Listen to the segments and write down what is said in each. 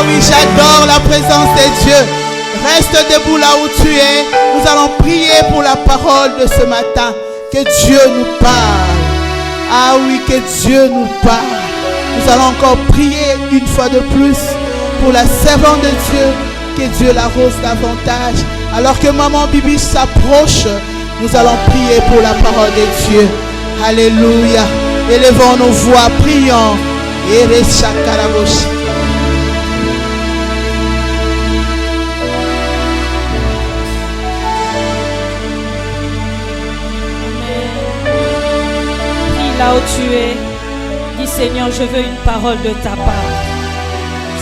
oui, j'adore la présence de Dieu. Reste debout là où tu es. Nous allons prier pour la parole de ce matin. Que Dieu nous parle. Ah oui, que Dieu nous parle. Nous allons encore prier une fois de plus pour la servante de Dieu. Que Dieu l'arrose davantage. Alors que Maman Bibi s'approche, nous allons prier pour la parole de Dieu. Alléluia. Élevons nos voix, prions. Ereshakaraboshi. Là où tu es, dis Seigneur, je veux une parole de ta part.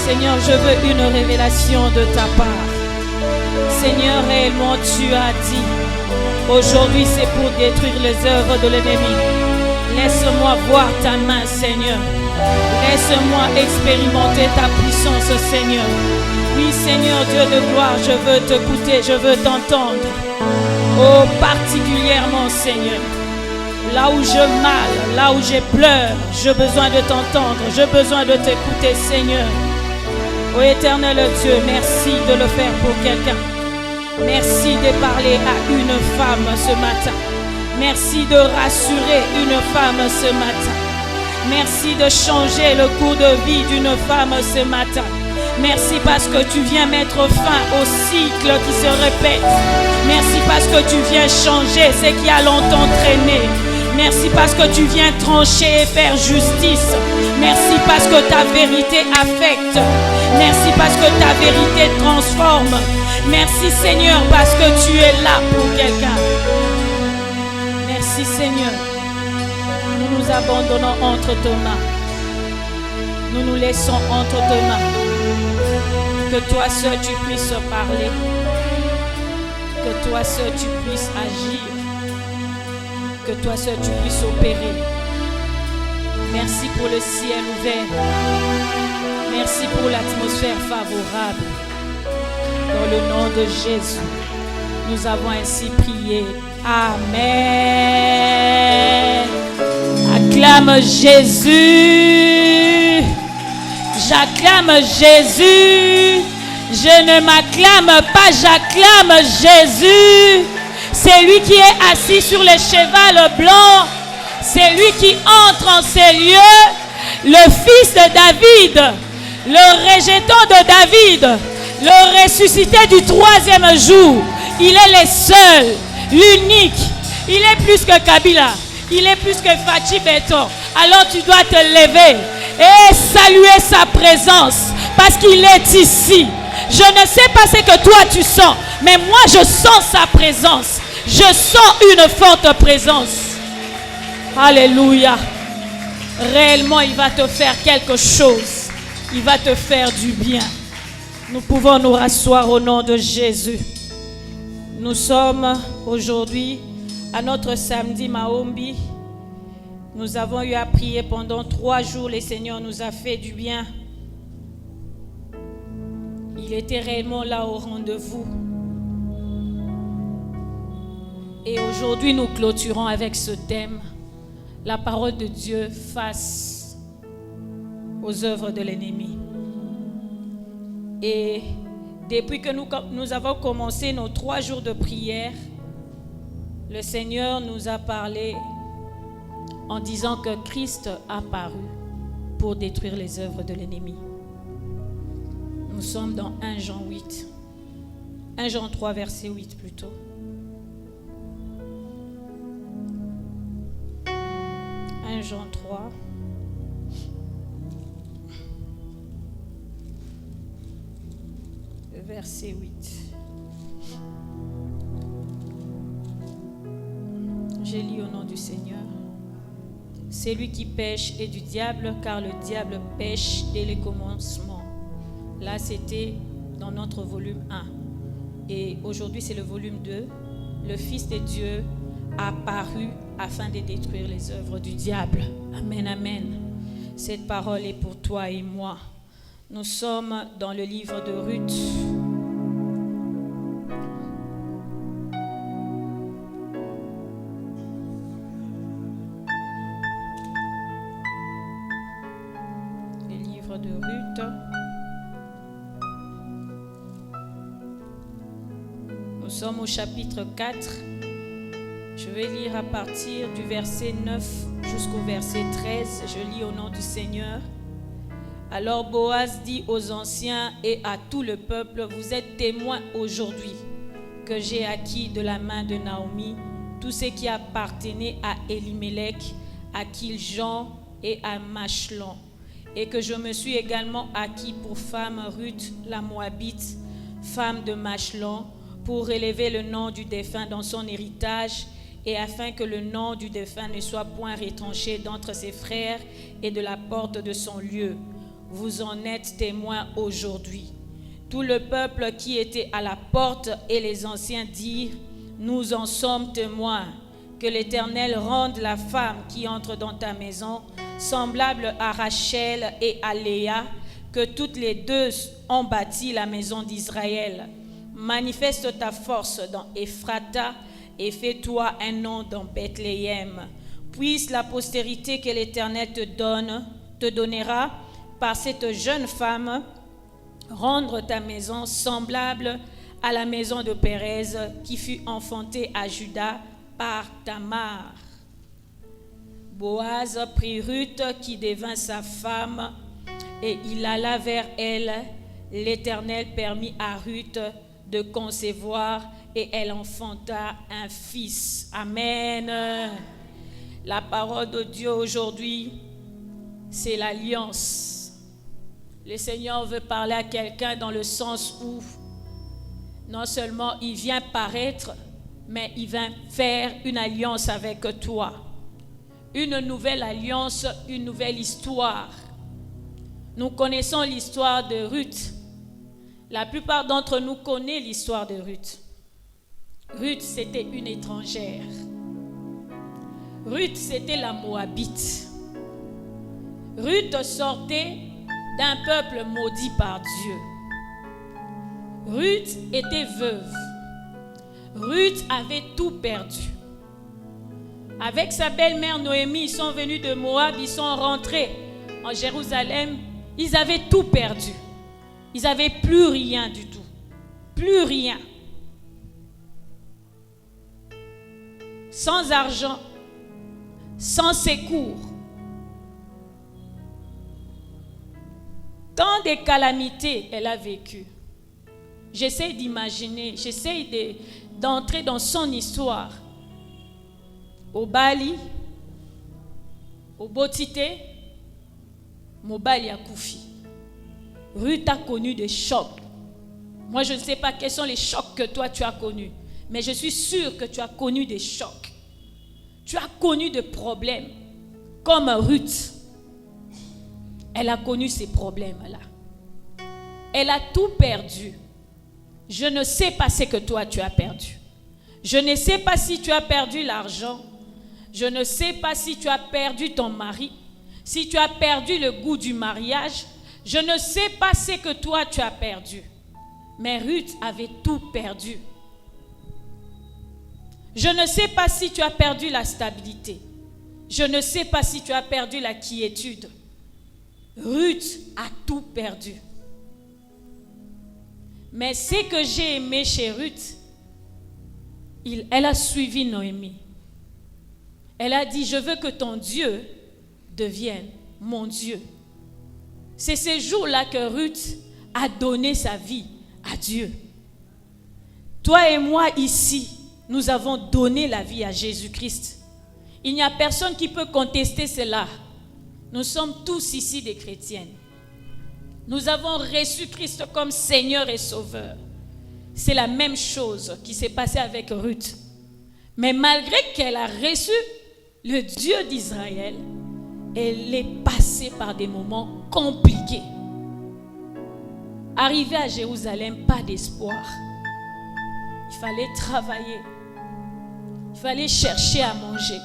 Seigneur, je veux une révélation de ta part. Seigneur, réellement tu as dit, aujourd'hui c'est pour détruire les œuvres de l'ennemi. Laisse-moi voir ta main, Seigneur. Laisse-moi expérimenter ta puissance, Seigneur. Oui, Seigneur, Dieu de gloire, je veux t'écouter, je veux t'entendre. Oh, particulièrement, Seigneur. Là où je mal, là où je pleure, j'ai besoin de t'entendre, j'ai besoin de t'écouter, Seigneur. Ô éternel Dieu, merci de le faire pour quelqu'un. Merci de parler à une femme ce matin. Merci de rassurer une femme ce matin. Merci de changer le cours de vie d'une femme ce matin. Merci parce que tu viens mettre fin au cycle qui se répète. Merci parce que tu viens changer ce qui a longtemps traîné. Merci parce que tu viens trancher et faire justice. Merci parce que ta vérité affecte. Merci parce que ta vérité transforme. Merci Seigneur parce que tu es là pour quelqu'un. Merci Seigneur. Nous nous abandonnons entre tes mains. Nous nous laissons entre tes mains. Que toi seul tu puisses parler. Que toi seul tu puisses agir. Que toi seul tu puisses opérer. Merci pour le ciel ouvert. Merci pour l'atmosphère favorable. Dans le nom de Jésus, nous avons ainsi prié. Amen. Acclame Jésus. J'acclame Jésus. Je ne m'acclame pas, j'acclame Jésus. C'est lui qui est assis sur le cheval blanc. C'est lui qui entre en ces lieux. Le fils de David, le rejeton de David, le ressuscité du troisième jour. Il est le seul, l'unique. Il est plus que Kabila. Il est plus que Fachi Beton. Alors tu dois te lever et saluer sa présence parce qu'il est ici. Je ne sais pas ce que toi tu sens, mais moi je sens sa présence. Je sens une forte présence. Alléluia. Réellement, il va te faire quelque chose. Il va te faire du bien. Nous pouvons nous rasseoir au nom de Jésus. Nous sommes aujourd'hui à notre samedi Maombi. Nous avons eu à prier pendant 3 jours. Le Seigneur nous a fait du bien. Il était réellement là au rendez-vous. Et aujourd'hui, nous clôturons avec ce thème. La parole de Dieu face aux œuvres de l'ennemi. Et depuis que nous avons commencé nos 3 jours de prière, le Seigneur nous a parlé en disant que Christ a paru pour détruire les œuvres de l'ennemi. Nous sommes dans 1 Jean 8. 1 Jean 3, verset 8 plutôt. 1 Jean 3. Verset 8. Je lis au nom du Seigneur. Celui qui pêche est du diable, car le diable pêche dès le commencement. Là, c'était dans notre volume 1. Et aujourd'hui, c'est le volume 2. Le Fils de Dieu a paru afin de détruire les œuvres du diable. Amen, amen. Cette parole est pour toi et moi. Nous sommes dans le livre de Ruth. Le livre de Ruth. Nous sommes au chapitre 4. Je vais lire à partir du verset 9 jusqu'au verset 13. Je lis au nom du Seigneur. Alors Boaz dit aux anciens et à tout le peuple, vous êtes témoins aujourd'hui que j'ai acquis de la main de Naomi tout ce qui appartenait à Elimelech, à Kiljon et à Machlon, et que je me suis également acquis pour femme Ruth la Moabite, femme de Machlon, pour relever le nom du défunt dans son héritage, et afin que le nom du défunt ne soit point retranché d'entre ses frères et de la porte de son lieu. Vous en êtes témoins aujourd'hui. Tout le peuple qui était à la porte et les anciens dirent, nous en sommes témoins, que l'Éternel rende la femme qui entre dans ta maison semblable à Rachel et à Léa, que toutes les deux ont bâti la maison d'Israël. Manifeste ta force dans Ephrata et fais-toi un nom dans Bethléem. Puisse la postérité que l'Éternel te donnera par cette jeune femme rendre ta maison semblable à la maison de Pérez qui fut enfantée à Juda par Tamar. Boaz prit Ruth qui devint sa femme et il alla vers elle. L'Éternel permit à Ruth de concevoir et elle enfanta un fils. Amen. La parole de Dieu aujourd'hui, c'est l'alliance. Le Seigneur veut parler à quelqu'un dans le sens où non seulement il vient paraître, mais il vient faire une alliance avec toi. Une nouvelle alliance, une nouvelle histoire. Nous connaissons l'histoire de Ruth. La plupart d'entre nous connaissent l'histoire de Ruth. Ruth, c'était une étrangère. Ruth, c'était la Moabite. Ruth sortait d'un peuple maudit par Dieu. Ruth était veuve. Ruth avait tout perdu. Avec sa belle-mère Noémie, ils sont venus de Moab, ils sont rentrés en Jérusalem. Ils avaient tout perdu. Ils n'avaient plus rien du tout. Plus rien. Sans argent, sans secours. Tant de calamités elle a vécu. J'essaie d'imaginer, j'essaie d'entrer dans son histoire. Au Bali, au Botité, Mobali a Koufi. Ruth a connu des chocs. Moi, je ne sais pas quels sont les chocs que toi tu as connus, mais je suis sûre que tu as connu des chocs. Tu as connu des problèmes, comme Ruth. Elle a connu ces problèmes-là. Elle a tout perdu. Je ne sais pas ce que toi tu as perdu. Je ne sais pas si tu as perdu l'argent. Je ne sais pas si tu as perdu ton mari. Si tu as perdu le goût du mariage. Je ne sais pas ce que toi tu as perdu. Mais Ruth avait tout perdu. Je ne sais pas si tu as perdu la stabilité. Je ne sais pas si tu as perdu la quiétude. Ruth a tout perdu. Mais ce que j'ai aimé chez Ruth, elle a suivi Noémie. Elle a dit, je veux que ton Dieu devienne mon Dieu. C'est ce jour-là que Ruth a donné sa vie à Dieu. Toi et moi ici, nous avons donné la vie à Jésus-Christ. Il n'y a personne qui peut contester cela. Nous sommes tous ici des chrétiennes. Nous avons reçu Christ comme Seigneur et Sauveur. C'est la même chose qui s'est passée avec Ruth. Mais malgré qu'elle a reçu le Dieu d'Israël, elle est passée par des moments compliqués. Arrivée à Jérusalem, pas d'espoir. Il fallait travailler. Il fallait chercher à manger.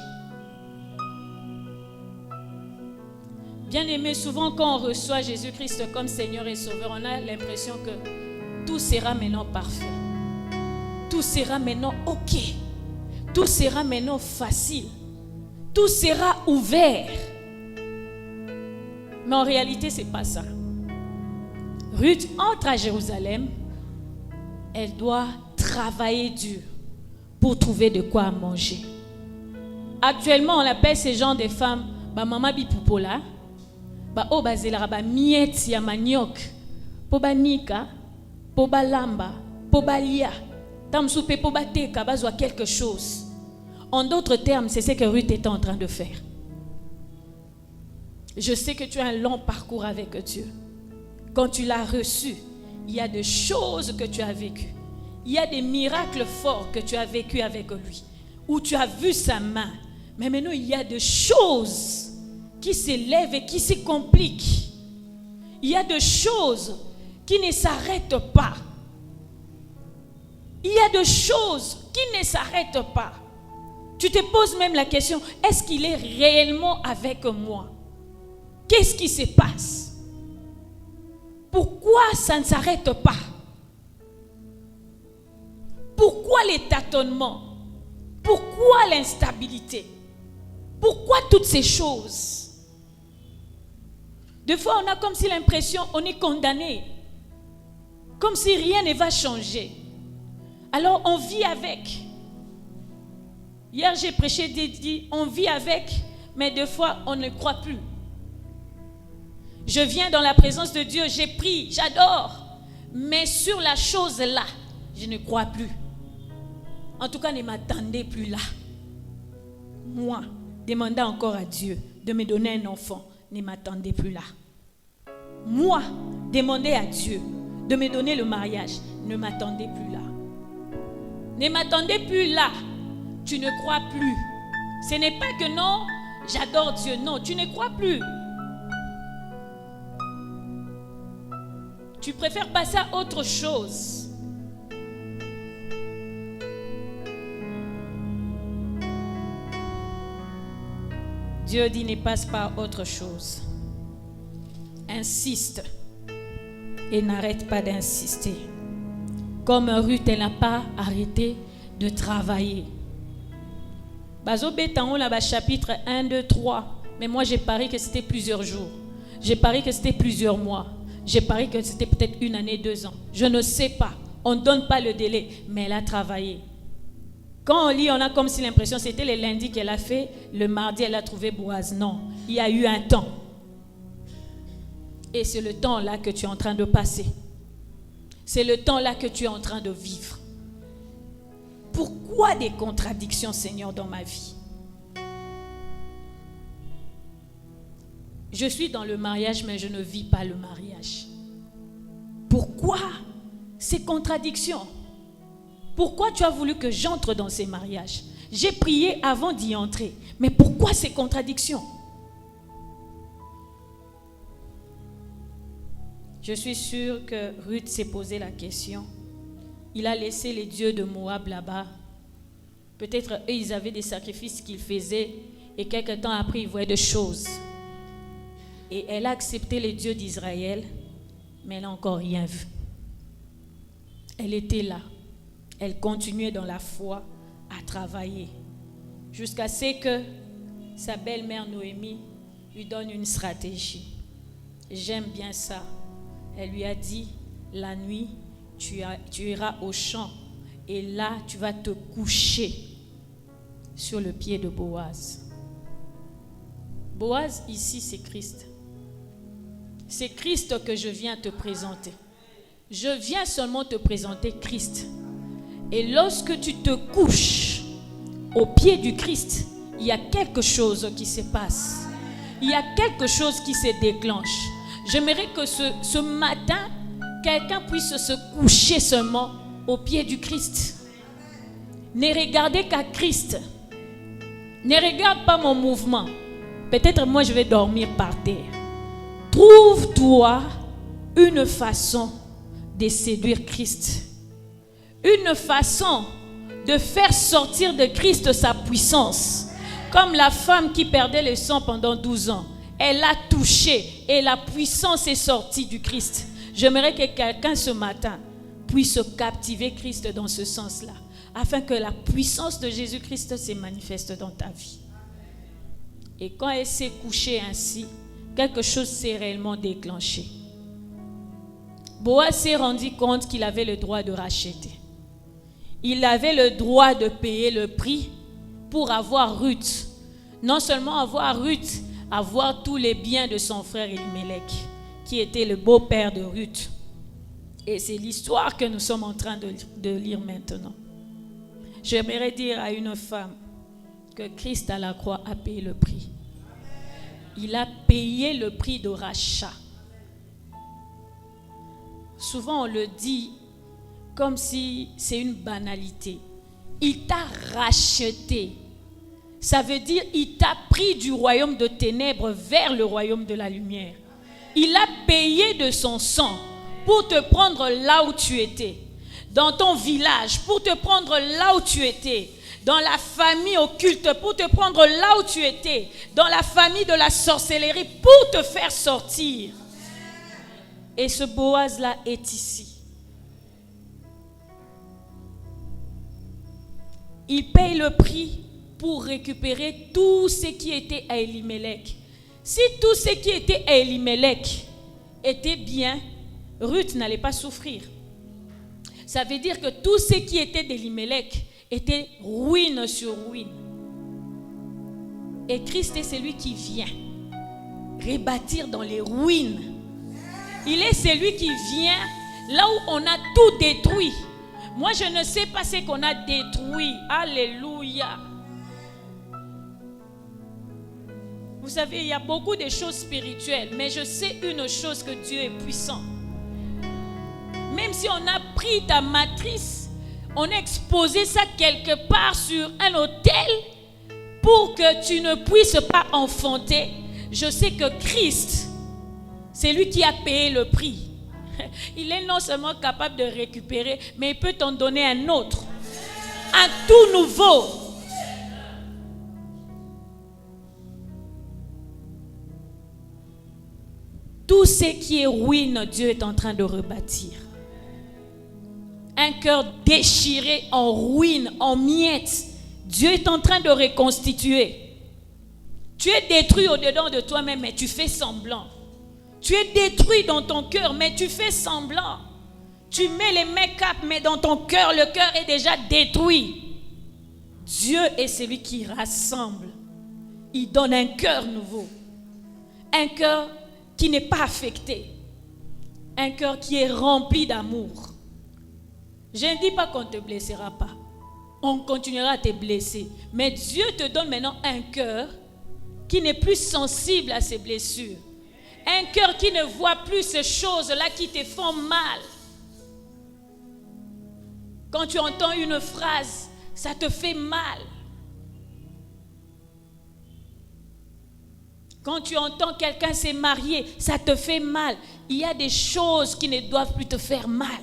Bien-aimé, souvent quand on reçoit Jésus-Christ comme Seigneur et Sauveur, on a l'impression que tout sera maintenant parfait. Tout sera maintenant ok. Tout sera maintenant facile. Tout sera ouvert. Mais en réalité, ce n'est pas ça. Ruth entre à Jérusalem. Elle doit travailler dur pour trouver de quoi manger. Actuellement, on appelle ces gens de femmes maman bipoupola, o bazelaka miette ya manioc, po banika, po balamba, po balia, tamsupe po bateka bazwa quelque chose. En d'autres termes, c'est ce que Ruth était en train de faire. Je sais que tu as un long parcours avec Dieu. Quand tu l'as reçu, il y a des choses que tu as vécues. Il y a des miracles forts que tu as vécus avec lui, où tu as vu sa main. Mais maintenant, il y a des choses qui s'élèvent et qui se compliquent. Il y a des choses qui ne s'arrêtent pas. Il y a des choses qui ne s'arrêtent pas. Tu te poses même la question, est-ce qu'il est réellement avec moi? Qu'est-ce qui se passe? Pourquoi ça ne s'arrête pas? Pourquoi les tâtonnements? Pourquoi l'instabilité? Pourquoi toutes ces choses? Des fois, on a comme si l'impression on est condamné. Comme si rien ne va changer. Alors, on vit avec. Hier, j'ai prêché, dit, on vit avec, mais des fois, on ne croit plus. Je viens dans la présence de Dieu, j'ai pris, j'adore. Mais sur la chose là, je ne crois plus. En tout cas, ne m'attendez plus là. Moi, demandez encore à Dieu de me donner un enfant. Ne m'attendez plus là. Moi, demandez à Dieu de me donner le mariage. Ne m'attendez plus là. Ne m'attendez plus là. Tu ne crois plus. Ce n'est pas que non, j'adore Dieu. Non, tu ne crois plus. Tu préfères passer à autre chose. Dieu dit ne passe pas à autre chose. Insiste et n'arrête pas d'insister. Comme Ruth, elle n'a pas arrêté de travailler. Bazobétan, là, chapitre 1, 2, 3. Mais moi, j'ai parié que c'était plusieurs jours. J'ai parié que c'était plusieurs mois. J'ai parié que c'était peut-être 1 année, 2 ans. Je ne sais pas. On ne donne pas le délai. Mais elle a travaillé. Quand on lit, on a comme si l'impression c'était le lundi qu'elle a fait. Le mardi, elle a trouvé Boaz. Non. Il y a eu un temps. Et c'est le temps-là que tu es en train de passer. C'est le temps-là que tu es en train de vivre. Pourquoi des contradictions, Seigneur, dans ma vie? Je suis dans le mariage, mais je ne vis pas le mariage. Pourquoi ces contradictions? Pourquoi tu as voulu que j'entre dans ces mariages? J'ai prié avant d'y entrer. Mais pourquoi ces contradictions? Je suis sûre que Ruth s'est posé la question. Il a laissé les dieux de Moab là-bas. Peut-être eux, ils avaient des sacrifices qu'ils faisaient. Et quelque temps après, ils voyaient des choses. Et elle a accepté les dieux d'Israël. Mais elle n'a encore rien vu. Elle était là. Elle continuait dans la foi à travailler. Jusqu'à ce que sa belle-mère Noémie lui donne une stratégie. J'aime bien ça. Elle lui a dit, la nuit, tu iras au champ et là, tu vas te coucher sur le pied de Boaz. Boaz, ici, c'est Christ. C'est Christ que je viens te présenter. Je viens seulement te présenter Christ. Et lorsque tu te couches au pied du Christ, il y a quelque chose qui se passe. Il y a quelque chose qui se déclenche. J'aimerais que ce matin, quelqu'un puisse se coucher seulement au pied du Christ. Ne regardez qu'à Christ. Ne regarde pas mon mouvement. Peut-être moi je vais dormir par terre. Trouve-toi une façon de séduire Christ. Une façon de faire sortir de Christ sa puissance. Comme la femme qui perdait le sang pendant 12 ans. Elle a touché et la puissance est sortie du Christ. J'aimerais que quelqu'un ce matin puisse captiver Christ dans ce sens-là, afin que la puissance de Jésus-Christ se manifeste dans ta vie. Et quand elle s'est couchée ainsi, quelque chose s'est réellement déclenché. Boaz s'est rendu compte qu'il avait le droit de racheter. il avait le droit de payer le prix pour avoir Ruth. Non seulement avoir Ruth, avoir tous les biens de son frère Elimelech, qui était le beau-père de Ruth. Et c'est l'histoire que nous sommes en train de lire maintenant. J'aimerais dire à une femme que Christ à la croix a payé le prix. Il a payé le prix de rachat. Souvent on le dit comme si c'est une banalité. Il t'a racheté. Ça veut dire il t'a pris du royaume de ténèbres vers le royaume de la lumière. Il a payé de son sang pour te prendre là où tu étais. Dans ton village, pour te prendre là où tu étais. Dans la famille occulte, pour te prendre là où tu étais. Dans la famille de la sorcellerie, pour te faire sortir. Et ce Boaz-là est ici. Il paye le prix pour récupérer tout ce qui était à Elimelech. Si tout ce qui était à Elimelech était bien, Ruth n'allait pas souffrir. Ça veut dire que tout ce qui était d'Elimelech était ruine sur ruine. Et Christ est celui qui vient rebâtir dans les ruines. Il est celui qui vient là où on a tout détruit. Moi, je ne sais pas ce qu'on a détruit. Alléluia. Vous savez, il y a beaucoup de choses spirituelles, mais je sais une chose, que Dieu est puissant. Même si on a pris ta matrice, on a exposé ça quelque part sur un autel pour que tu ne puisses pas enfanter, je sais que Christ, c'est lui qui a payé le prix. Il est non seulement capable de récupérer, mais il peut t'en donner un autre, un tout nouveau. Tout ce qui est ruine, Dieu est en train de rebâtir. Un cœur déchiré en ruine, en miettes, Dieu est en train de reconstituer. Tu es détruit au-dedans de toi-même, mais tu fais semblant. Tu es détruit dans ton cœur, mais tu fais semblant. Tu mets les make-up, mais dans ton cœur, le cœur est déjà détruit. Dieu est celui qui rassemble. Il donne un cœur nouveau. Un cœur qui n'est pas affecté. Un cœur qui est rempli d'amour. Je ne dis pas qu'on ne te blessera pas. On continuera à te blesser. Mais Dieu te donne maintenant un cœur qui n'est plus sensible à ces blessures. Un cœur qui ne voit plus ces choses-là qui te font mal. Quand tu entends une phrase, ça te fait mal. Quand tu entends quelqu'un s'est marié, ça te fait mal. Il y a des choses qui ne doivent plus te faire mal.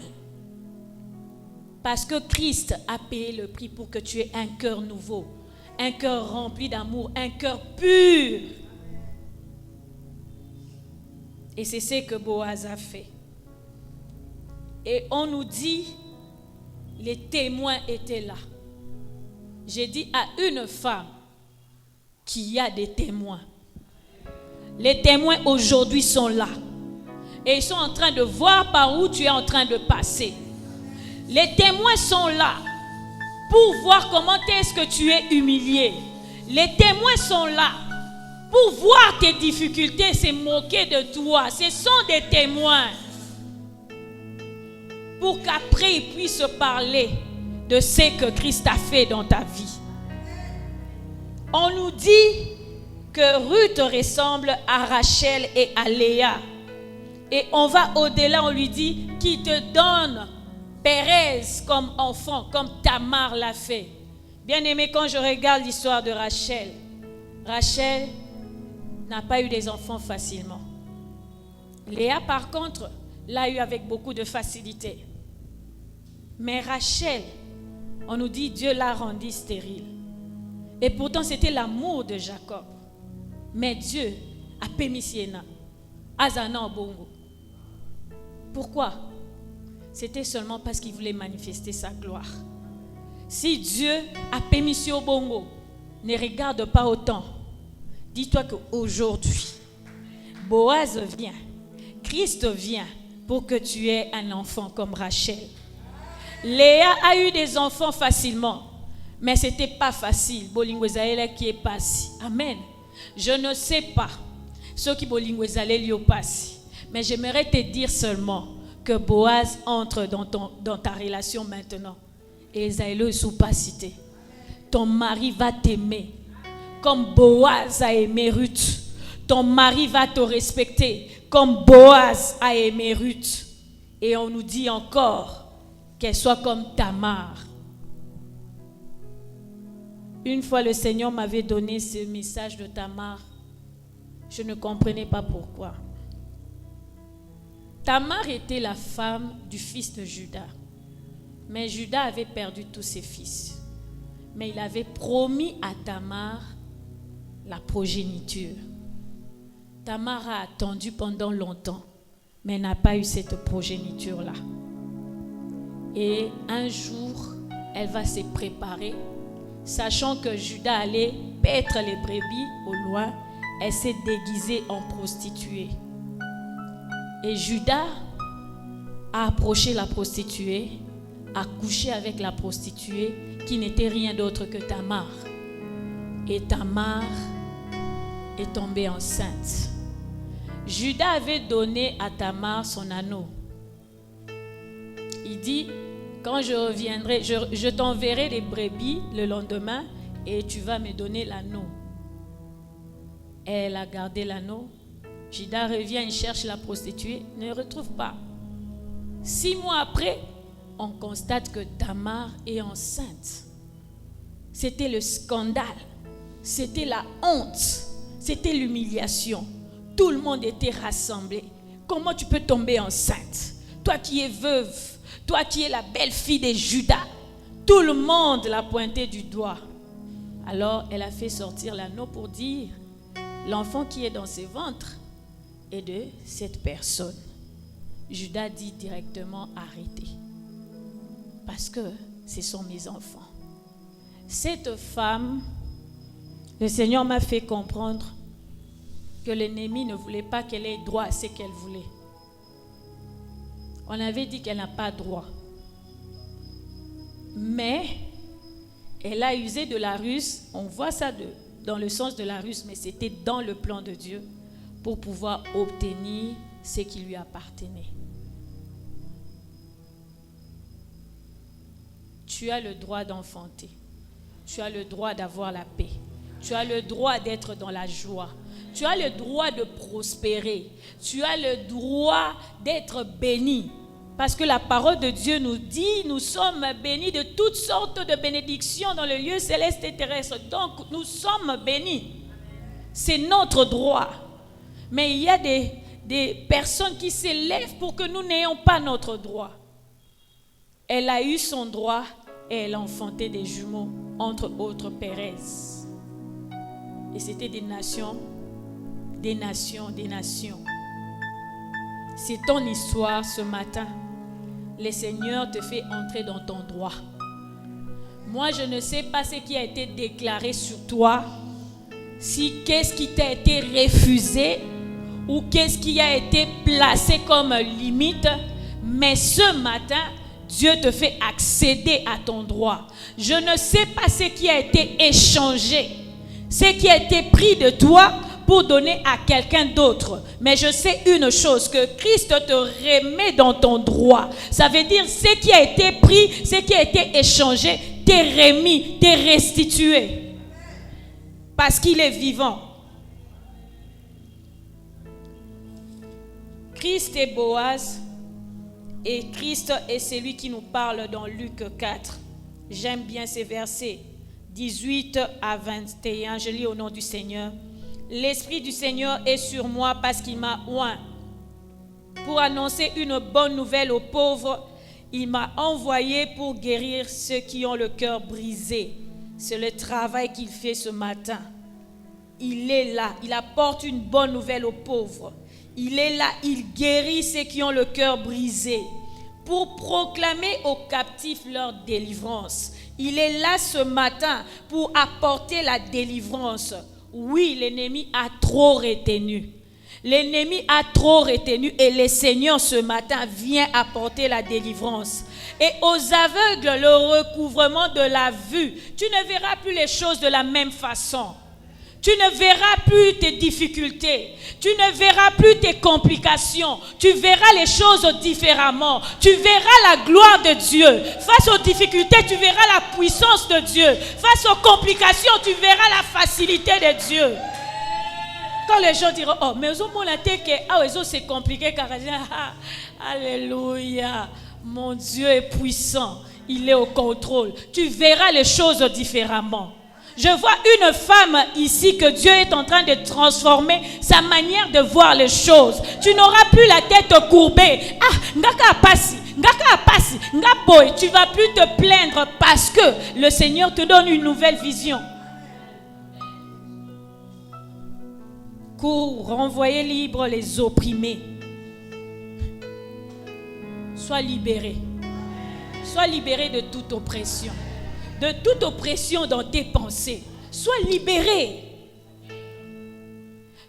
Parce que Christ a payé le prix pour que tu aies un cœur nouveau. Un cœur rempli d'amour, un cœur pur. Et c'est ce que Boaz a fait. Et on nous dit, les témoins étaient là. J'ai dit à une femme qu'il y a des témoins. Les témoins aujourd'hui sont là. Et ils sont en train de voir par où tu es en train de passer. Les témoins sont là pour voir comment est-ce que tu es humilié. Les témoins sont là pour voir tes difficultés, se moquer de toi. Ce sont des témoins. Pour qu'après ils puissent parler de ce que Christ a fait dans ta vie. On nous dit que Ruth ressemble à Rachel et à Léa. Et on va au-delà, on lui dit qui te donne Pérez comme enfant, comme Tamar l'a fait. Bien aimé, quand je regarde l'histoire de Rachel, Rachel n'a pas eu des enfants facilement. Léa, par contre, l'a eu avec beaucoup de facilité. Mais Rachel, on nous dit Dieu l'a rendue stérile. Et pourtant, c'était l'amour de Jacob. Mais Dieu a permis Siena, Azana Bongo. Pourquoi? C'était seulement parce qu'il voulait manifester sa gloire. Si Dieu a permis au Bongo, ne regarde pas autant. Dis-toi qu'aujourd'hui, Boaz vient, Christ vient pour que tu aies un enfant comme Rachel. Léa a eu des enfants facilement, mais ce n'était pas facile. Bolingwezale qui est passé. Amen. Je ne sais pas ce qui Bolingwezale lui passe, mais j'aimerais te dire seulement que Boaz entre dans ta relation maintenant. Et Esaïe sous pas cité. Ton mari va t'aimer comme Boaz a aimé Ruth. Ton mari va te respecter comme Boaz a aimé Ruth. Et on nous dit encore qu'elle soit comme Tamar. Une fois le Seigneur m'avait donné ce message de Tamar. Je ne comprenais pas pourquoi. Tamar était la femme du fils de Juda. Mais Juda avait perdu tous ses fils. Mais il avait promis à Tamar la progéniture. Tamar a attendu pendant longtemps, mais n'a pas eu cette progéniture-là. Et un jour, elle va se préparer, sachant que Juda allait paître les brebis au loin. Elle s'est déguisée en prostituée. Et Juda a approché la prostituée, a couché avec la prostituée qui n'était rien d'autre que Tamar. Et Tamar est tombée enceinte. Juda avait donné à Tamar son anneau. Il dit, quand je reviendrai, je t'enverrai les brebis le lendemain et tu vas me donner l'anneau. Elle a gardé l'anneau. Juda revient, il cherche la prostituée, ne retrouve pas. 6 mois après, on constate que Tamar est enceinte. C'était le scandale, c'était la honte, c'était l'humiliation. Tout le monde était rassemblé. Comment tu peux tomber enceinte? Toi qui es veuve, toi qui es la belle-fille de Juda. Tout le monde l'a pointé du doigt. Alors elle a fait sortir l'anneau pour dire, l'enfant qui est dans ses ventres est de cette personne. Juda dit directement, arrêtez. Parce que ce sont mes enfants. Cette femme, le Seigneur m'a fait comprendre que l'ennemi ne voulait pas qu'elle ait droit à ce qu'elle voulait. On avait dit qu'elle n'a pas droit. Mais elle a usé de la ruse. On voit ça dans le sens de la ruse, mais c'était dans le plan de Dieu pour pouvoir obtenir ce qui lui appartenait. Tu as le droit d'enfanter. Tu as le droit d'avoir la paix. Tu as le droit d'être dans la joie. Tu as le droit de prospérer. Tu as le droit d'être béni. Parce que la parole de Dieu nous dit, nous sommes bénis de toutes sortes de bénédictions dans le lieu céleste et terrestre. Donc, nous sommes bénis. C'est notre droit. Mais il y a des personnes qui s'élèvent pour que nous n'ayons pas notre droit. Elle a eu son droit et elle a enfanté des jumeaux, entre autres Pérez. Et c'était des nations, des nations, des nations. C'est ton histoire ce matin. Le Seigneur te fait entrer dans ton droit. Moi, je ne sais pas ce qui a été déclaré sur toi, si qu'est-ce qui t'a été refusé ou qu'est-ce qui a été placé comme limite, mais ce matin, Dieu te fait accéder à ton droit. Je ne sais pas ce qui a été échangé, ce qui a été pris de toi pour donner à quelqu'un d'autre. Mais je sais une chose, que Christ te remet dans ton droit. Ça veut dire ce qui a été pris, ce qui a été échangé, t'est remis, t'est restitué. Parce qu'il est vivant. Christ est Boaz. Et Christ est celui qui nous parle dans Luc 4. J'aime bien ces versets 18 à 21. Je lis au nom du Seigneur. L'Esprit du Seigneur est sur moi parce qu'il m'a oint pour annoncer une bonne nouvelle aux pauvres. Il m'a envoyé pour guérir ceux qui ont le cœur brisé. C'est le travail qu'il fait ce matin. Il est là. Il apporte une bonne nouvelle aux pauvres. Il est là, il guérit ceux qui ont le cœur brisé pour proclamer aux captifs leur délivrance. Il est là ce matin pour apporter la délivrance. Oui, l'ennemi a trop retenu. L'ennemi a trop retenu et le Seigneur ce matin vient apporter la délivrance. Et aux aveugles, le recouvrement de la vue. Tu ne verras plus les choses de la même façon. Tu ne verras plus tes difficultés. Tu ne verras plus tes complications. Tu verras les choses différemment. Tu verras la gloire de Dieu. Face aux difficultés, tu verras la puissance de Dieu. Face aux complications, tu verras la facilité de Dieu. Quand les gens diront, oh, mais c'est compliqué, car alléluia, mon Dieu est puissant, il est au contrôle. Tu verras les choses différemment. Je vois une femme ici que Dieu est en train de transformer sa manière de voir les choses. Tu n'auras plus la tête courbée. Ah, ngaka passi, ngaboy. Tu vas plus te plaindre parce que le Seigneur te donne une nouvelle vision. Pour renvoyer libre les opprimés. Sois libéré. Sois libéré de toute oppression. De toute oppression dans tes pensées. Sois libéré.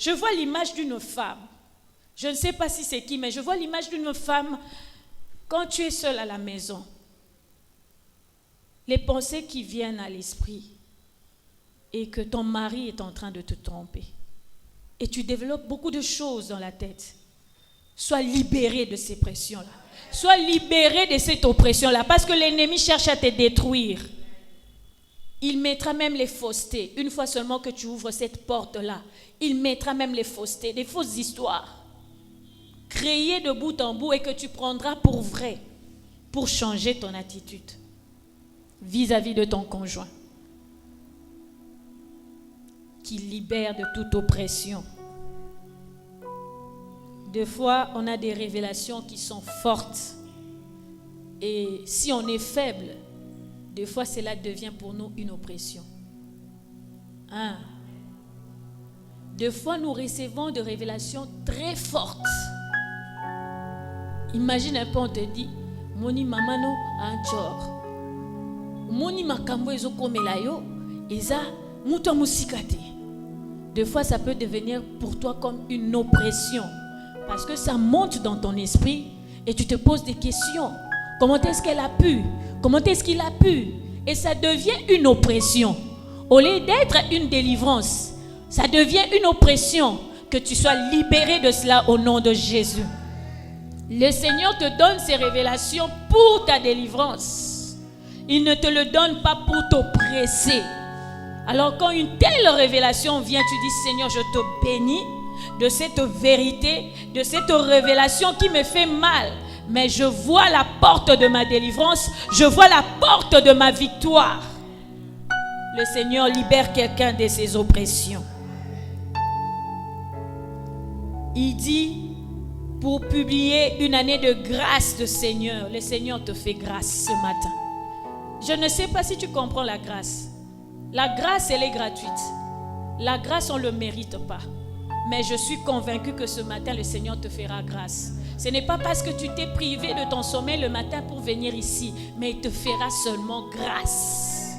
Je vois l'image d'une femme. Je ne sais pas si c'est qui, mais je vois l'image d'une femme quand tu es seule à la maison. Les pensées qui viennent à l'esprit et que ton mari est en train de te tromper. Et tu développes beaucoup de choses dans la tête. Sois libéré de ces pressions-là. Sois libéré de cette oppression-là. Parce que l'ennemi cherche à te détruire. Il mettra même les faussetés. Une fois seulement que tu ouvres cette porte-là, il mettra même les faussetés, des fausses histoires. Créées de bout en bout et que tu prendras pour vrai. Pour changer ton attitude vis-à-vis de ton conjoint. Qui libère de toute oppression. Des fois, on a des révélations qui sont fortes. Et si on est faible, des fois, cela devient pour nous une oppression. Hein? Des fois, nous recevons des révélations très fortes. Imagine un peu, on te dit, Moni mamano anchor. Moni makambo ezo komelayo, eza muto musikate. Des fois, ça peut devenir pour toi comme une oppression. Parce que ça monte dans ton esprit et tu te poses des questions. Comment est-ce qu'elle a pu? Comment est-ce qu'il a pu? Et ça devient une oppression. Au lieu d'être une délivrance, ça devient une oppression. Que tu sois libéré de cela au nom de Jésus. Le Seigneur te donne ces révélations pour ta délivrance. Il ne te le donne pas pour t'oppresser. Alors quand une telle révélation vient, tu dis Seigneur, je te bénis de cette vérité, de cette révélation qui me fait mal. Mais je vois la porte de ma délivrance, je vois la porte de ma victoire. Le Seigneur libère quelqu'un de ses oppressions. Il dit, pour publier une année de grâce de Seigneur, le Seigneur te fait grâce ce matin. Je ne sais pas si tu comprends la grâce. La grâce, elle est gratuite. La grâce, on ne le mérite pas. Mais je suis convaincue que ce matin, le Seigneur te fera grâce. Ce n'est pas parce que tu t'es privé de ton sommeil le matin pour venir ici, mais il te fera seulement grâce.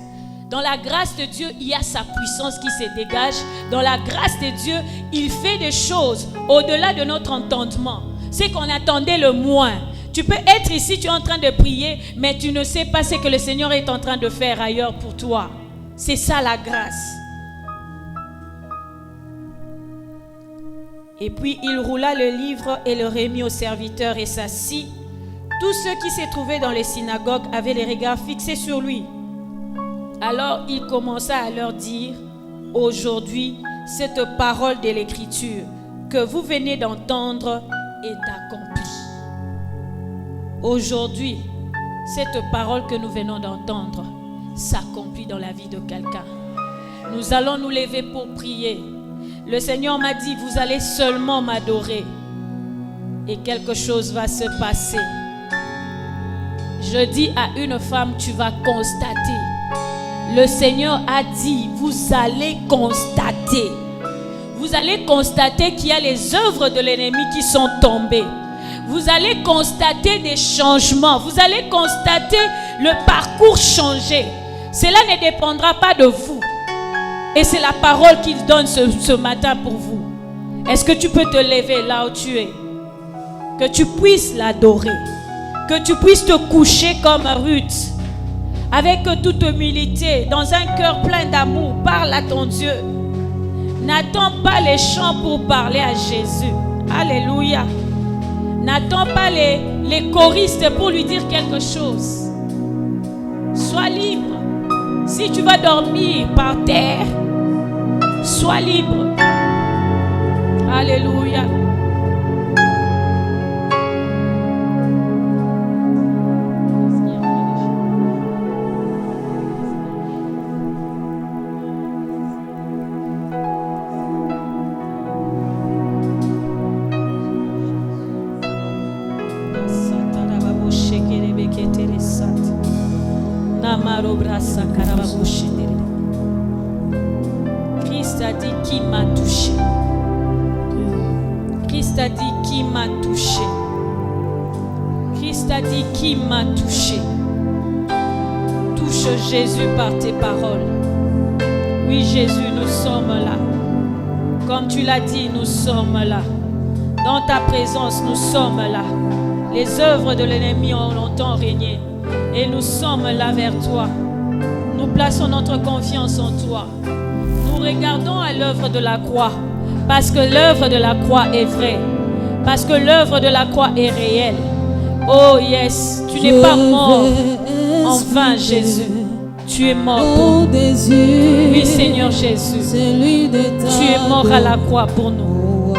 Dans la grâce de Dieu, il y a sa puissance qui se dégage. Dans la grâce de Dieu, il fait des choses au-delà de notre entendement. C'est qu'on attendait le moins. Tu peux être ici, tu es en train de prier, mais tu ne sais pas ce que le Seigneur est en train de faire ailleurs pour toi. C'est ça la grâce. Et puis il roula le livre et le remit au serviteur et s'assit. Tous ceux qui se trouvaient dans les synagogues avaient les regards fixés sur lui. Alors il commença à leur dire, aujourd'hui, cette parole de l'Écriture que vous venez d'entendre est accomplie. Aujourd'hui, cette parole que nous venons d'entendre s'accomplit dans la vie de quelqu'un. Nous allons nous lever pour prier. Le Seigneur m'a dit, vous allez seulement m'adorer et quelque chose va se passer. Je dis à une femme, tu vas constater. Le Seigneur a dit, vous allez constater. Vous allez constater qu'il y a les œuvres de l'ennemi qui sont tombées. Vous allez constater des changements. Vous allez constater le parcours changer. Cela ne dépendra pas de vous. Et c'est la parole qu'il donne ce matin pour vous. Est-ce que tu peux te lever là où tu es? Que tu puisses l'adorer. Que tu puisses te coucher comme Ruth. Avec toute humilité, dans un cœur plein d'amour, parle à ton Dieu. N'attends pas les chants pour parler à Jésus. Alléluia. N'attends pas les choristes pour lui dire quelque chose. Sois libre. Si tu vas dormir par terre, sois libre. Alléluia. Christ a dit qui m'a touché. Christ a dit qui m'a touché. Christ a dit qui m'a touché. Touche Jésus par tes paroles. Oui Jésus, nous sommes là. Comme tu l'as dit, nous sommes là. Dans ta présence, nous sommes là. Les œuvres de l'ennemi ont longtemps régné. Et nous sommes là vers toi. Nous plaçons notre confiance en toi. Nous regardons à l'œuvre de la croix. Parce que l'œuvre de la croix est vraie. Parce que l'œuvre de la croix est réelle. Oh yes, tu n'es pas mort en vain, Jésus. Tu es mort pour nous. Oui, Seigneur Jésus. Tu es mort à la croix pour nous.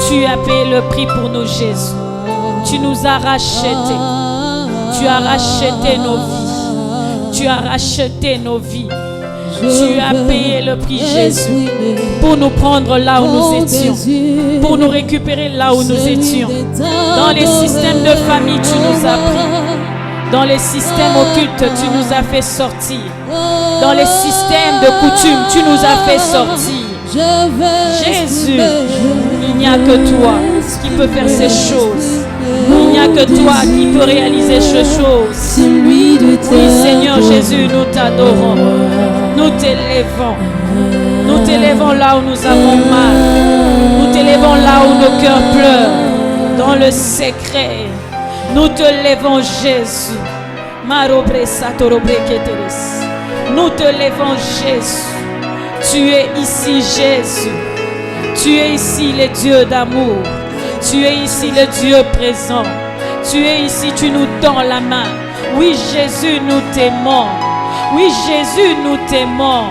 Tu as payé le prix pour nous, Jésus. Tu nous as rachetés. Tu as racheté nos vies. Tu as racheté nos vies. Tu as payé le prix, Jésus, pour nous prendre là où nous étions, pour nous récupérer là où nous étions. Dans les systèmes de famille, tu nous as pris. Dans les systèmes occultes, tu nous as fait sortir. Dans les systèmes de coutume, tu nous as fait sortir. Jésus, il n'y a que toi qui peut faire ces choses. Il n'y a que toi qui peux réaliser ces choses. Oui, Seigneur Jésus, nous t'adorons. Nous t'élèvons. Nous t'élèvons là où nous avons mal. Nous t'élèvons là où nos cœurs pleurent. Dans le secret. Nous te lèvons, Jésus. Nous te lèvons, Jésus. Tu es ici, Jésus. Tu es ici, le Dieu d'amour. Tu es ici, le Dieu présent. Tu es ici, tu nous tends la main. Oui, Jésus, nous t'aimons. Oui, Jésus, nous t'aimons.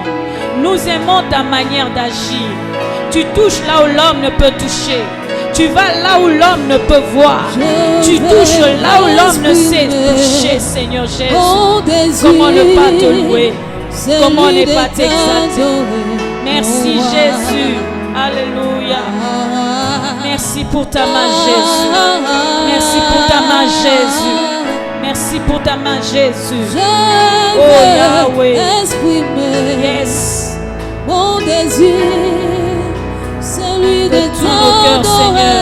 Nous aimons ta manière d'agir. Tu touches là où l'homme ne peut toucher. Tu vas là où l'homme ne peut voir. Tu touches là où l'homme ne sait toucher, Seigneur Jésus. Comment ne pas te louer? Comment ne pas t'exalter? Merci, Jésus. Alléluia. Merci pour ta main, Jésus. Merci pour ta main, Jésus. Merci pour ta main, Jésus. Oh Yahweh. Yes. Mon désir, celui de tous nos cœurs, Seigneur.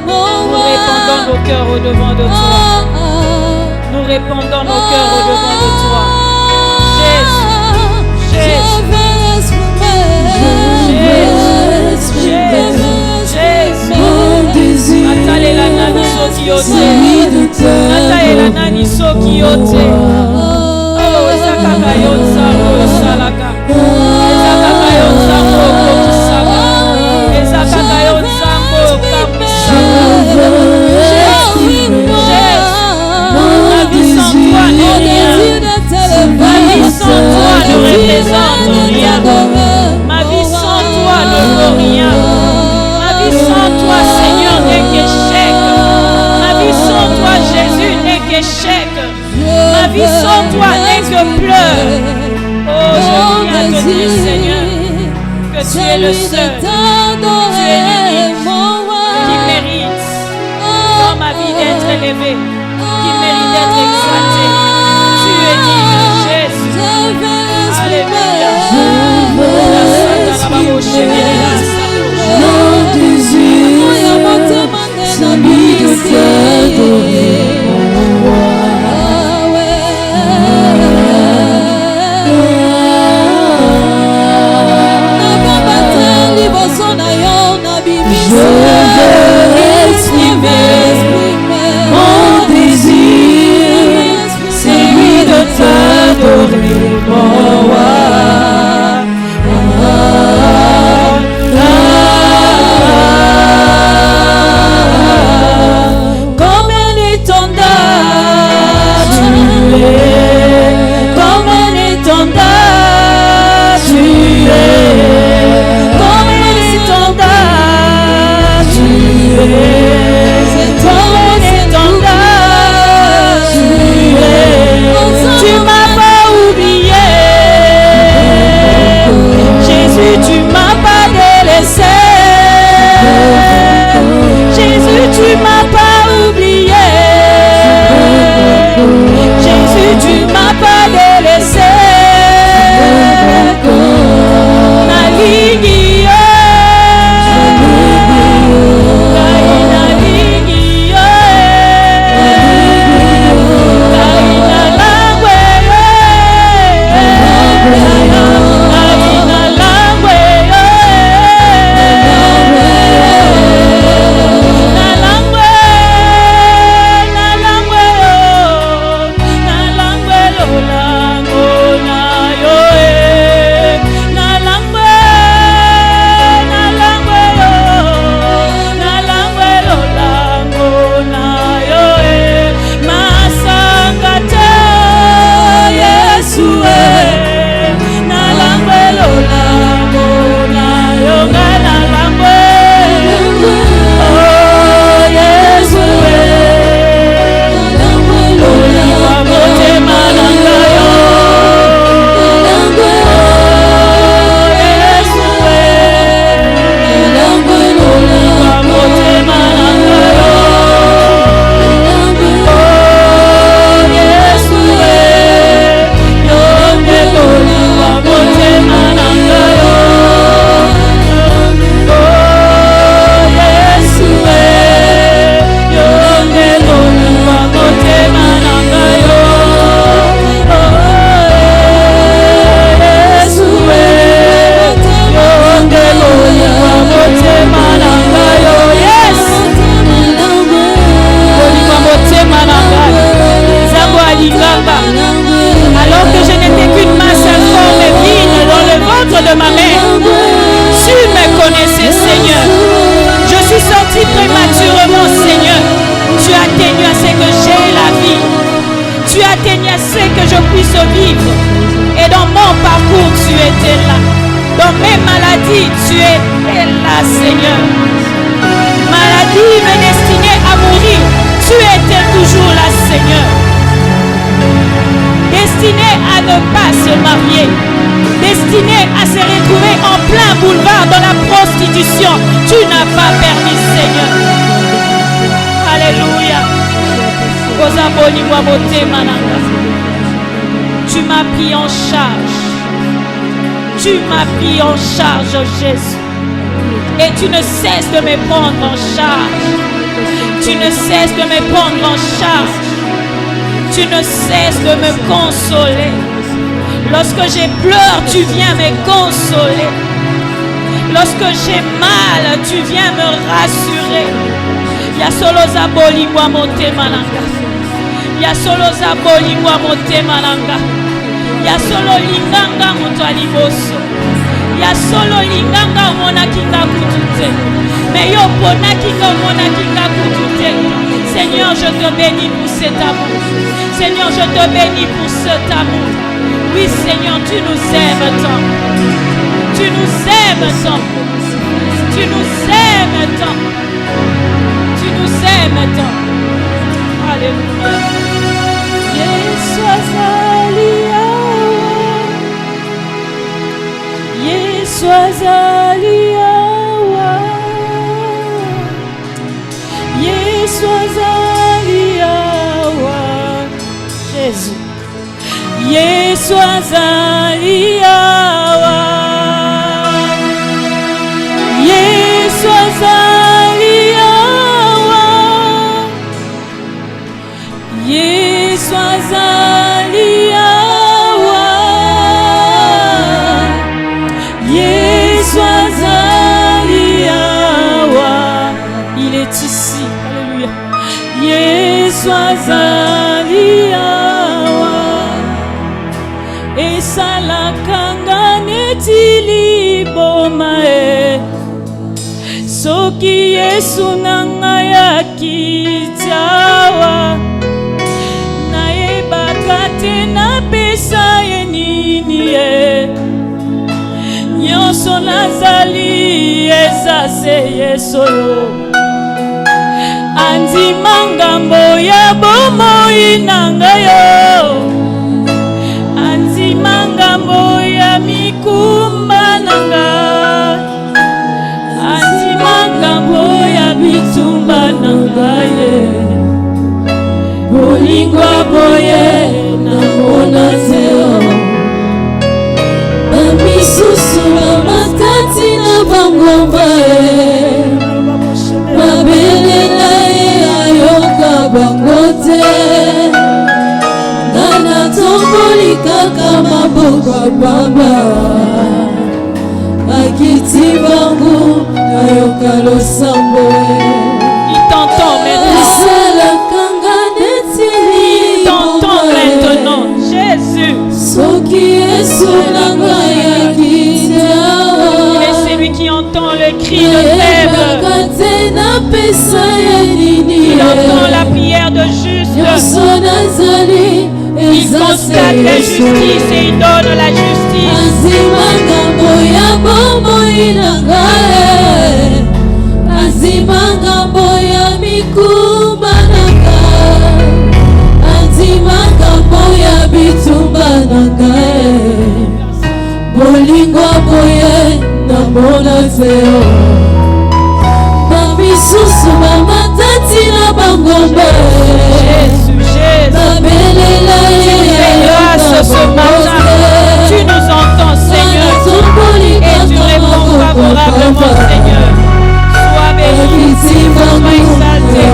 Nous répandons nos cœurs au devant de toi. Nous répandons nos cœurs au devant de toi. Jésus. Jésus. Jésus. Jésus. Natale la nani soki yote. Natale la nani soki yote. Oh, ezakaka yonzango yosalaka. Ezakaka yonzango kokisaka. Ezakaka yonzango kamusaka. Jésus. Ma vie sans toi n'est rien. Ma vie sans toi ne représente rien. Ma vie sans toi ne vaut rien. Ma vie sans toi, Seigneur, n'est qu'échec. Ma vie sans toi, Jésus, n'est qu'échec. Ma vie sans toi n'est que pleurs. Oh, je viens te dire, Seigneur, que tu es le seul. Tu es l'unique qui mérite dans ma vie d'être élevé, qui mérite d'être exalté. Tu es digne, Jésus. Alléluia. Mon désir, celui de t'adorer. Je ce vivre. Et dans mon parcours, tu étais là. Dans mes maladies, tu étais là, Seigneur. Maladie me destinée à mourir, tu étais toujours là, Seigneur. Destiné à ne pas se marier, destiné à se retrouver en plein boulevard dans la prostitution, tu n'as pas permis, Seigneur. Alléluia. Tu m'as pris en charge. Tu m'as pris en charge, Jésus. Et tu ne cesses de me prendre en charge. Tu ne cesses de me prendre en charge. Tu ne cesses de me consoler. Lorsque j'ai pleure, tu viens me consoler. Lorsque j'ai mal, tu viens me rassurer. Ya solo zaboli wa motema nanga. Ya solo zaboli wa motema nanga. Ya solo linganga moto aliboso. Ya solo linganga mona kinga kutute. Mais yo pona kinga mona kinga kutute. Seigneur, je te bénis pour cet amour. Seigneur, je te bénis pour cet amour. Oui, Seigneur, tu nous aimes tant. Tu nous aimes tant. Tu nous aimes tant. Tu nous aimes tant. Alléluia. Yeshua Zaliawa. Yeshua Zaliawa. Jésus. Yeshua Zaliawa. Yeshua Zaliawa. Yeshua Zaliawa. Yeshua Zaliawa. Il est ici. Alléluia. Yeshua Zaliawa. Esalakanga netili bomae. Soki Yesu nanga ya kitawa. Naebaka te na pesa ye nini ye. Nyonso nazali eza se Yesu yo. Andima ngambo ya bomoi nanga yo. Andima ngambo ya mikumba nanga. Andima ngambo ya bitumba nanga ye. Bolingwa boye na mona teo. Bamisusu na matati na bangomba ye. Babelela ye ayoka bangote. Nana tomboli kaka maboko baba. Akiti bangu ayoka losambo ye. Il t'entend maintenant. Il t'entend maintenant. Jésus. Il est celui qui entend le cri de faible. Il entend la prière de juste. Il constate la justice et il donne la justice. Bolingwa boye na mona teo. Bamisusu bamatati na bangomba. Jésus, Jésus. Babelela Tu ye fais grâce ce matin. Tu nous entends, Seigneur. Et tu réponds favorablement, Seigneur. Sois béni, sois exalté.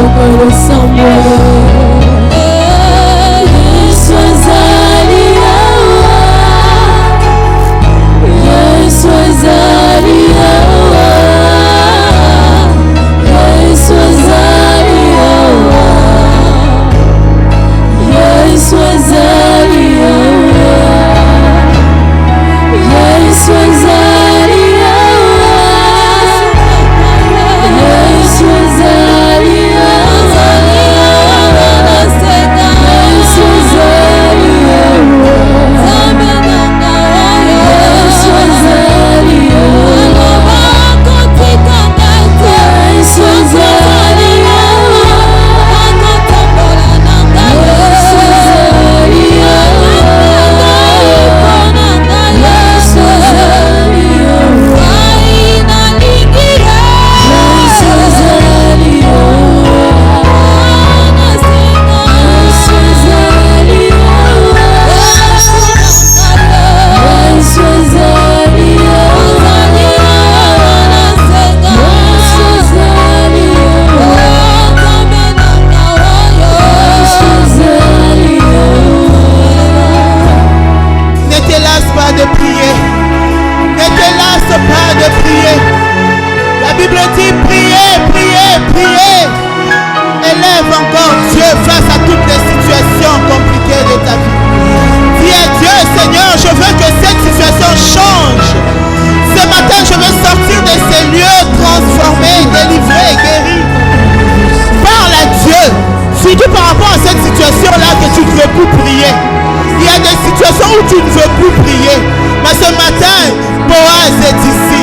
plus prier. Mais ce matin, Boaz est ici.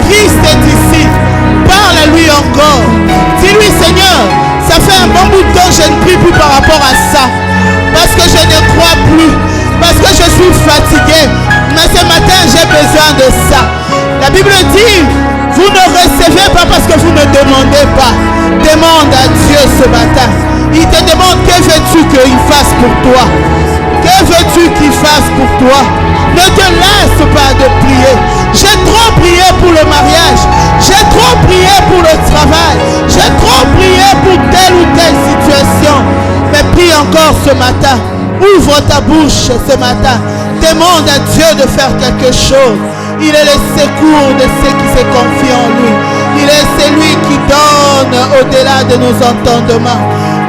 Christ est ici. Parle à lui encore. Dis-lui, Seigneur, ça fait un bon bout de temps que je ne prie plus par rapport à ça. Parce que je ne crois plus. Parce que je suis fatigué. Mais ce matin, j'ai besoin de ça. La Bible dit, vous ne recevez pas parce que vous ne demandez pas. Demande à Dieu ce matin. Il te demande, que veux-tu qu'il fasse pour toi? Que veux-tu qu'il fasse pour toi? Ne te laisse pas de prier. J'ai trop prié pour le mariage. J'ai trop prié pour le travail. J'ai trop prié pour telle ou telle situation. Mais prie encore ce matin. Ouvre ta bouche ce matin. Demande à Dieu de faire quelque chose. Il est le secours de ceux qui se confient en lui. Il est celui qui donne au-delà de nos entendements.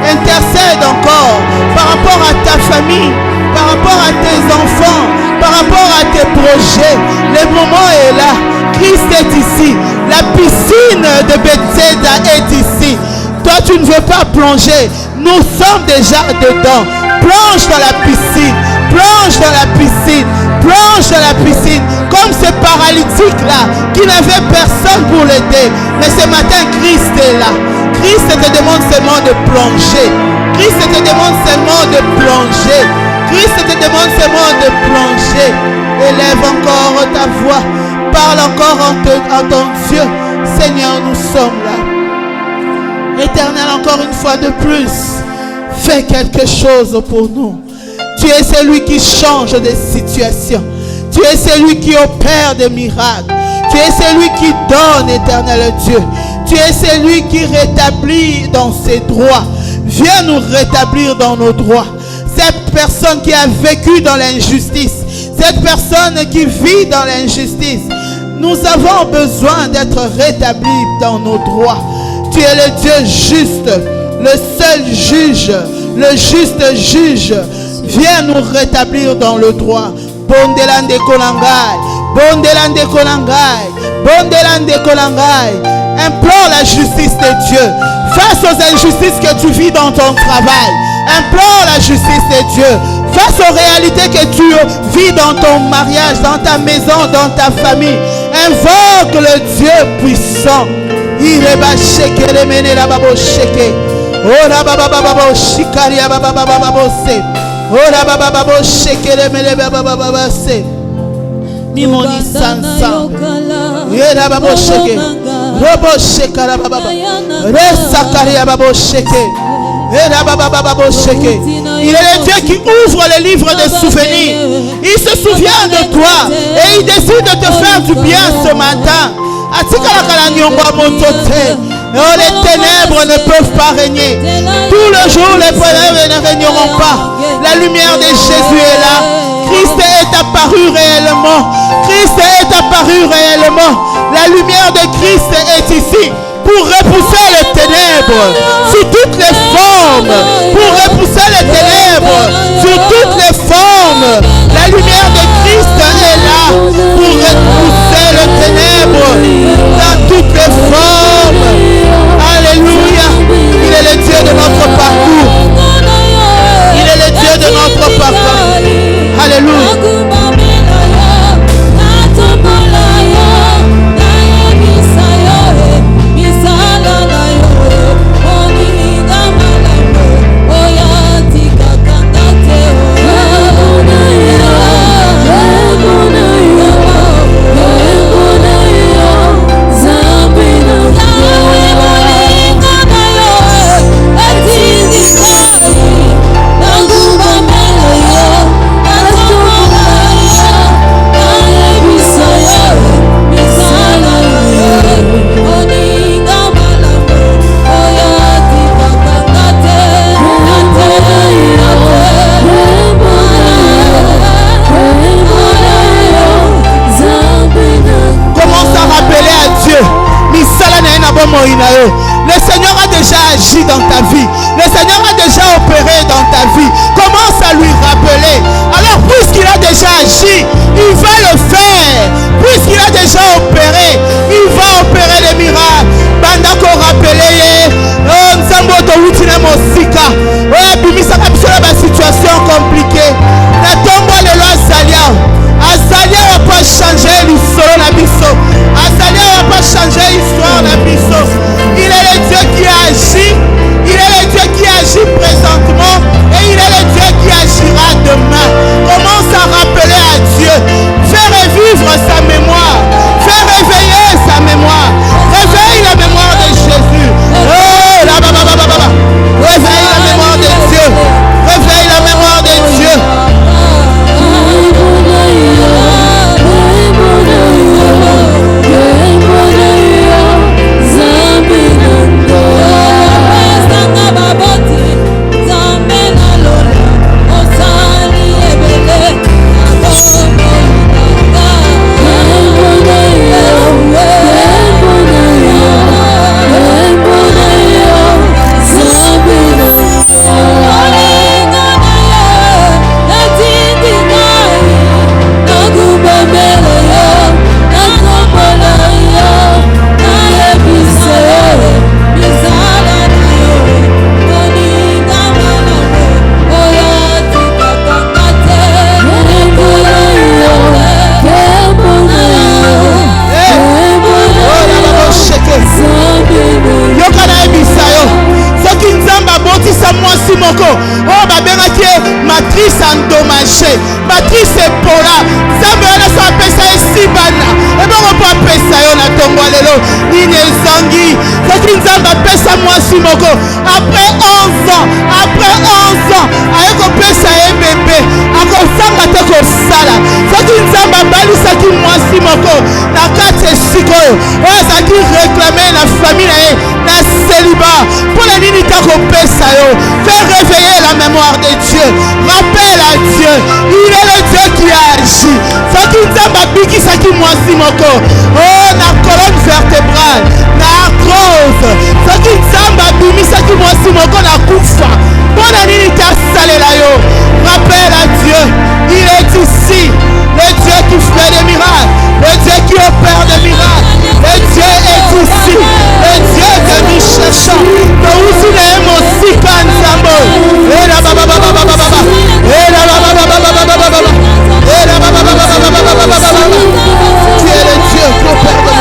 Intercède encore par rapport à ta famille, par rapport à tes enfants, par rapport à tes projets. Le moment est là. Christ est ici. La piscine de Bethesda est ici. Toi, tu ne veux pas plonger. Nous sommes déjà dedans. Plonge dans la piscine. Plonge dans la piscine. Plonge dans la piscine. Comme ce paralytique-là qui n'avait personne pour l'aider. Mais ce matin, Christ est là. Christ te demande seulement de plonger. Christ te demande seulement de plonger. Christ te demande seulement de plonger. Élève encore ta voix. Parle encore en ton Dieu. Seigneur, nous sommes là. Éternel, encore une fois de plus, fais quelque chose pour nous. Tu es celui qui change des situations. Tu es celui qui opère des miracles. Tu es celui qui donne, éternel Dieu. Tu es celui qui rétablit dans ses droits. Viens nous rétablir dans nos droits. Cette personne qui a vécu dans l'injustice, cette personne qui vit dans l'injustice, nous avons besoin d'être rétablis dans nos droits. Tu es le Dieu juste, le seul juge, le juste juge. Viens nous rétablir dans le droit. Bondelande Kolangai, Bondelande Kolangai, Bondelande Kolangai. Implore la justice de Dieu. Face aux injustices que tu vis dans ton travail, implore la justice de Dieu. Face aux réalités que tu vis dans ton mariage, dans ta maison, dans ta famille, invoque le Dieu puissant. Il est basheke le mene la babo sheke. Ora baba baba shikari baba baba se. Ora baba baba sheke le mene baba baba se. Ni moni sansa. Yera babo sheke. Robo shekara baba baba. Resakari baba sheke. Era baba baba sheke. Il est le Dieu qui ouvre les livres de souvenirs. Il se souvient de toi et il décide de te faire du bien ce matin. Oh, les ténèbres ne peuvent pas régner. Tout le jour, les ténèbres ne régneront pas. La lumière de Jésus est là. Christ est apparu réellement. Christ est apparu réellement. La lumière de Christ est ici pour repousser les ténèbres sous toutes les formes. Pour repousser les ténèbres sous toutes les formes. La lumière de Christ est là pour repousser les ténèbres dans toutes les formes. Alléluia. Il est le Dieu de notre parcours. Il est le Dieu de notre parcours. Alléluia. Le Seigneur a déjà agi dans ta vie. Le Seigneur a déjà opéré dans ta vie. Commence à lui rappeler. Alors puisqu'il a déjà agi, il va le faire. Puisqu'il a déjà opéré, il va opérer les miracles. Bandako rappelé, oh Nzamboto Wutine Mosika. Oh Bimisa Kapsula, ma situation compliquée. La tombe de l'Oasalia. matrice endommagée, matrice épaula. Nzambe wana so apesa esibana. Eba ko apesa yo na tongo lelo. Nini ezangi. Soki Nzambe apesa mwasi moko après 11 ans, après 11 ans, ayeko pesa ye bébé, akosanga te kosala. Soki Nzambe abalisaki mwasi moko na kati esika oyo, oyo azalaki réclamer na famille na ye na célibat. Pour la nini ta kopesa yo. Fais réveiller la mémoire de Dieu. Rappelle à Dieu. Il est le Dieu qui agit. Soki Nzambe abikisaki mwasi moko, oh na colonne vertébrale, na arthrose. Soki Nzambe abimisaki mwasi moko na kufa. Pour la nini ta salela yo. Rappelle à Dieu. Il est ici. Le Dieu qui fait des miracles. Le Dieu qui opère des miracles. Le Dieu est ici. Le Dieu que nous cherchons. Nous aussi nous aimons si quand Nzambo. Et la baba baba baba baba. Et la baba baba baba baba baba. Et la baba baba baba baba baba. Tu es le Dieu qui opère des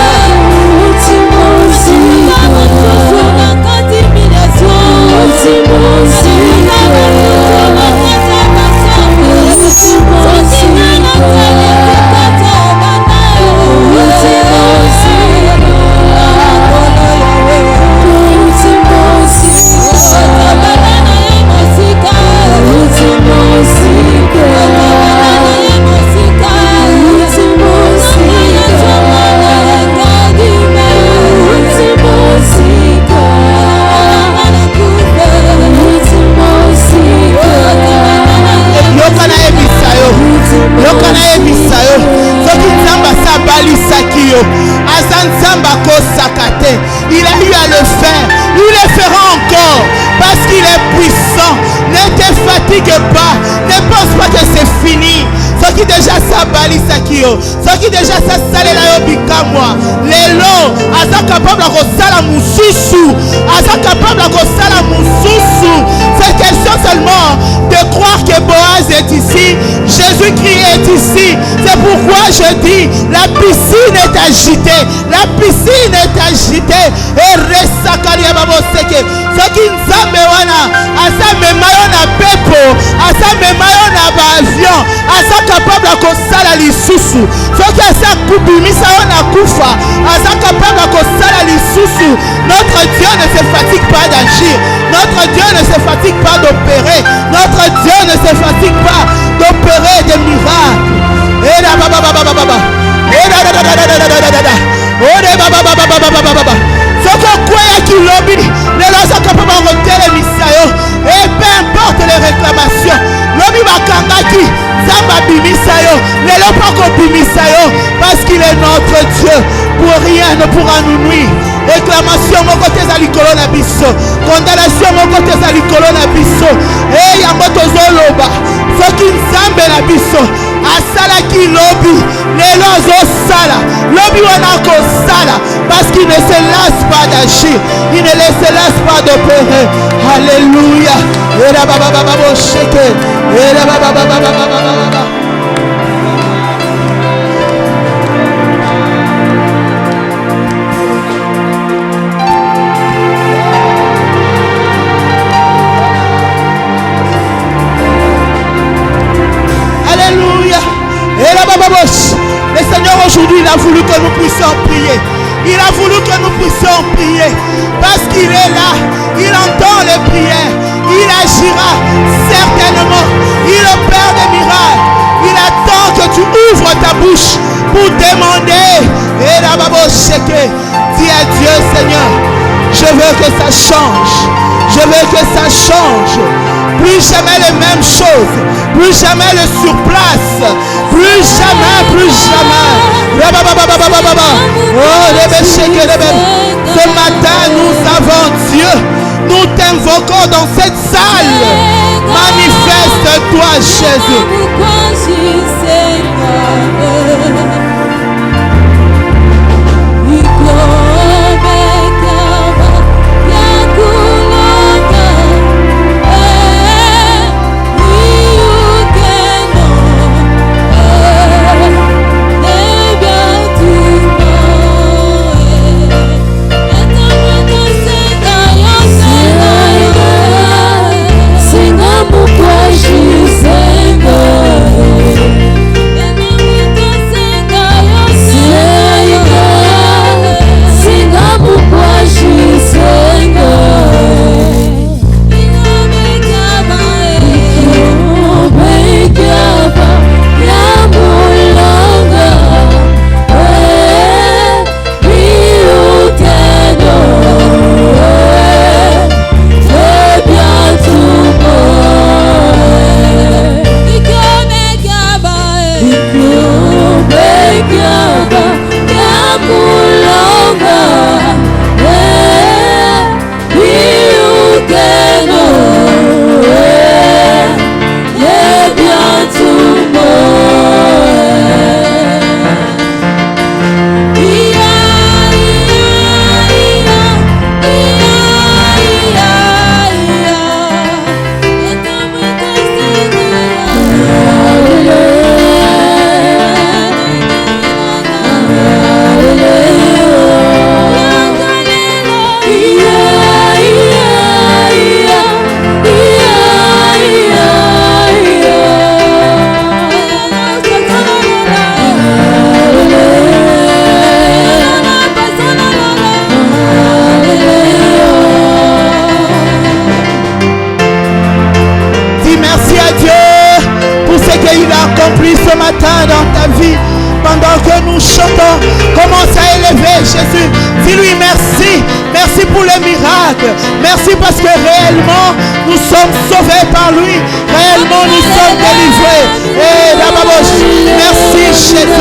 il a eu à le faire, il le fera encore parce qu'il est puissant. Ne te fatigue pas, ne pense pas que c'est fini. Ce qui déjà ça balisakio, ce qui déjà ça salé la yobika moi. Lelo, asa capable de sala mususu, asa capable de sala mususu. C'est question seulement de croire que Boaz est ici, Jésus-Christ est ici. C'est pourquoi je dis, la piscine est agitée, la piscine est agitée. Et resta karia baboseke. Ce qui nzambe wana, asa memayo na pepo, asa memayo na avion, asa capable de kosala lisusu. Ce qui asa kubimisa na kufa, asa capable de kosala lisusu. Notre Dieu ne se fatigue pas d'agir. Notre Dieu ne se fatigue pas d'opérer. Notre Dieu ne se fatigue pas d'opérer des miracles. Et la baba baba baba baba. Et la da da da da da da da da. Oh de baba baba baba baba baba. Soko kwaya ki lobby. Les gens sont capables de retirer les misayo. Et peu importe les réclamations. Lobby bakangaki. Zamba bimisayo. Les gens pas qu'on bimisayo. Parce qu'il est notre Dieu. Pour rien ne pourra nous nuire. Réclamation mon côté za likolo na biso, condamnation mon côté za likolo na biso. Et yango tozoloba soki nzambe na biso asala ki lobi lelo azosala lobi wana kosala parce qu'il ne se lasse pas d'agir, il ne se lasse pas d'opérer. Alléluia. Et la baba baba bo sheke, et la baba baba baba baba. Le Seigneur aujourd'hui il a voulu que nous puissions prier. Il a voulu que nous puissions prier parce qu'il est là, il entend les prières, il agira certainement, il opère des miracles. Il attend que tu ouvres ta bouche pour demander. Et la baba sheke, dis à Dieu Seigneur, je veux que ça change, je veux que ça change. Plus jamais les mêmes choses, plus jamais le surplace, plus jamais. Ce matin nous avons Dieu, nous t'invoquons dans cette salle. Manifeste-toi Jésus. Senhor, accompli ce matin dans ta vie. Pendant que nous chantons, commence à élever Jésus. Dis-lui merci. Merci pour les miracles. Merci parce que réellement, nous sommes sauvés par lui. Réellement, nous sommes délivrés. Et merci Jésus.